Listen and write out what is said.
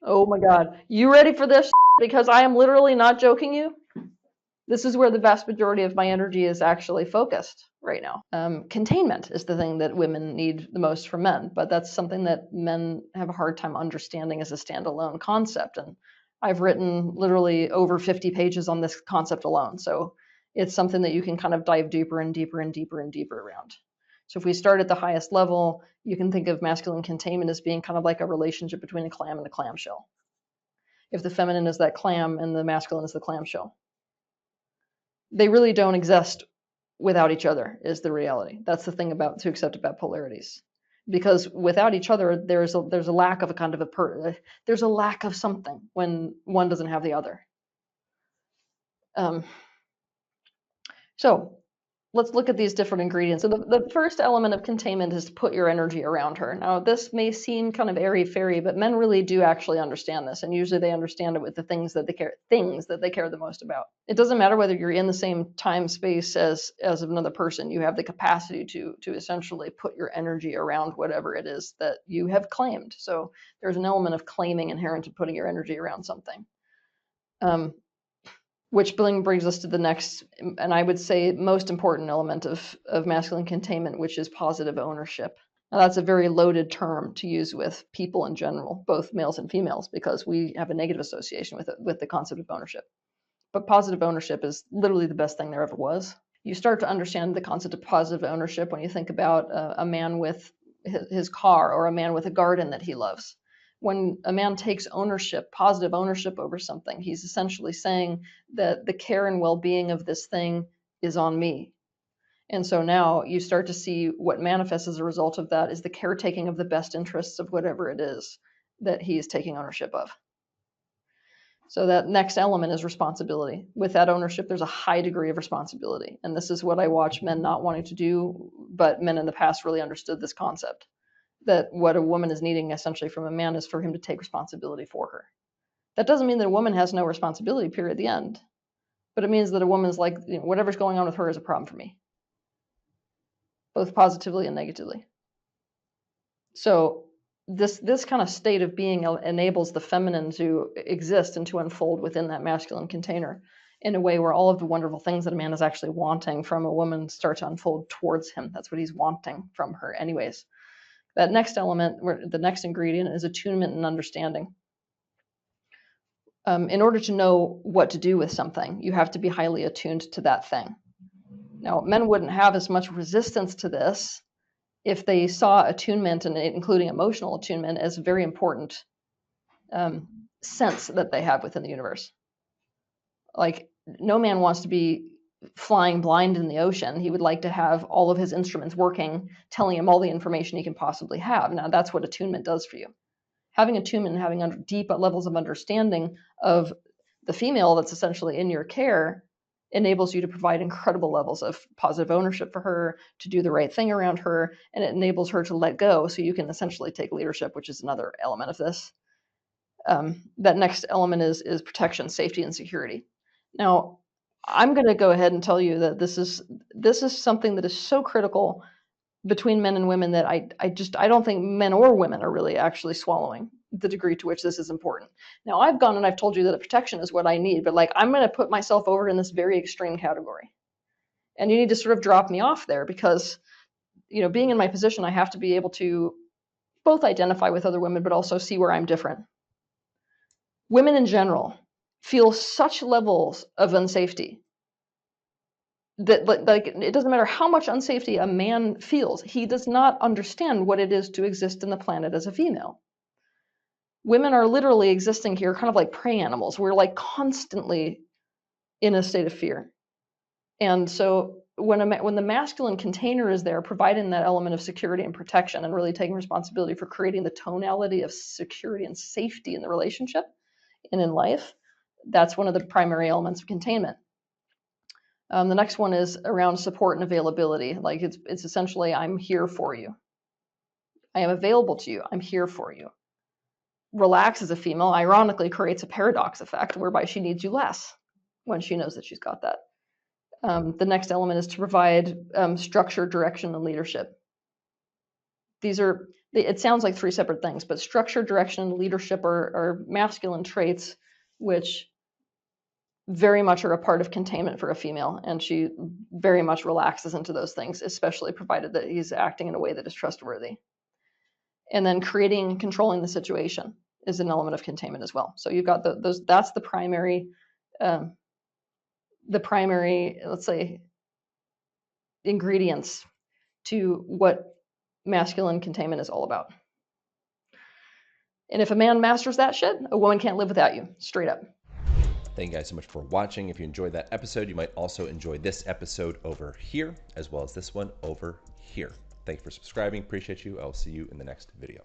Oh my God. You ready for this? Because I am literally not joking you. This is where the vast majority of my energy is actually focused right now. Containment is the thing that women need the most from men, but that's something that men have a hard time understanding as a standalone concept. And I've written literally over 50 pages on this concept alone. So it's something that you can kind of dive deeper and deeper and deeper and deeper around. So if we start at the highest level, you can think of masculine containment as being kind of like a relationship between a clam and a clamshell. If the feminine is that clam and the masculine is the clamshell, they really don't exist without each other is the reality. That's the thing about to accept about polarities, because without each other, there's a lack of a kind of there's a lack of something when one doesn't have the other. Um, so let's look at these different ingredients. So the first element of containment is to put your energy around her. Now, this may seem kind of airy-fairy, but men really do actually understand this, and usually they understand it with the things that they care the most about. It doesn't matter whether you're in the same time space as another person. You have the capacity to essentially put your energy around whatever it is that you have claimed. So there's an element of claiming inherent to putting your energy around something. Which brings us to the next, and I would say most important element of masculine containment, which is positive ownership. Now, that's a very loaded term to use with people in general, both males and females, because we have a negative association with the concept of ownership. But positive ownership is literally the best thing there ever was. You start to understand the concept of positive ownership when you think about a man with his car or a man with a garden that he loves. When a man takes ownership, positive ownership over something, he's essentially saying that the care and well-being of this thing is on me. And so now you start to see what manifests as a result of that is the caretaking of the best interests of whatever it is that he is taking ownership of. So that next element is responsibility. With that ownership, there's a high degree of responsibility. And this is what I watch men not wanting to do, but men in the past really understood this concept, that what a woman is needing essentially from a man is for him to take responsibility for her. That doesn't mean that a woman has no responsibility, period, at the end. But it means that a woman's like, whatever's going on with her is a problem for me, both positively and negatively. So this kind of state of being enables the feminine to exist and to unfold within that masculine container in a way where all of the wonderful things that a man is actually wanting from a woman start to unfold towards him. That's what he's wanting from her anyways. That next element, the next ingredient, is attunement and understanding. In order to know what to do with something, you have to be highly attuned to that thing. Now, men wouldn't have as much resistance to this if they saw attunement, and including emotional attunement, as a very important sense that they have within the universe. Like, no man wants to be flying blind in the ocean. He would like to have all of his instruments working, telling him all the information he can possibly have. Now, that's what attunement does for you. Having attunement and having deep levels of understanding of the female that's essentially in your care enables you to provide incredible levels of positive ownership for her, to do the right thing around her, and it enables her to let go so you can essentially take leadership, which is another element of this. That next element is protection, safety, and security. Now, I'm going to go ahead and tell you that this is something that is so critical between men and women that I don't think men or women are really actually swallowing the degree to which this is important. Now, I've gone and I've told you that protection is what I need, but like, I'm going to put myself over in this very extreme category. And you need to sort of drop me off there because, being in my position, I have to be able to both identify with other women, but also see where I'm different. Women in general feel such levels of unsafety that, like, it doesn't matter how much unsafety a man feels, he does not understand what it is to exist in the planet as a female. Women are literally existing here kind of like prey animals. We're like constantly in a state of fear. And so when the masculine container is there, providing that element of security and protection and really taking responsibility for creating the tonality of security and safety in the relationship and in life, that's one of the primary elements of containment. The next one is around support and availability. Like, it's essentially, I'm here for you. I am available to you. I'm here for you. Relax as a female, ironically, creates a paradox effect whereby she needs you less when she knows that she's got that. The next element is to provide structure, direction, and leadership. it sounds like three separate things, but structure, direction, and leadership are masculine traits, which very much are a part of containment for a female, and she very much relaxes into those things, especially provided that he's acting in a way that is trustworthy. And then creating and controlling the situation is an element of containment as well. So you've got those. That's the primary, let's say, ingredients to what masculine containment is all about. And if a man masters that shit, a woman can't live without you, straight up. Thank you guys so much for watching. If you enjoyed that episode, you might also enjoy this episode over here, as well as this one over here. Thank you for subscribing. Appreciate you. I'll see you in the next video.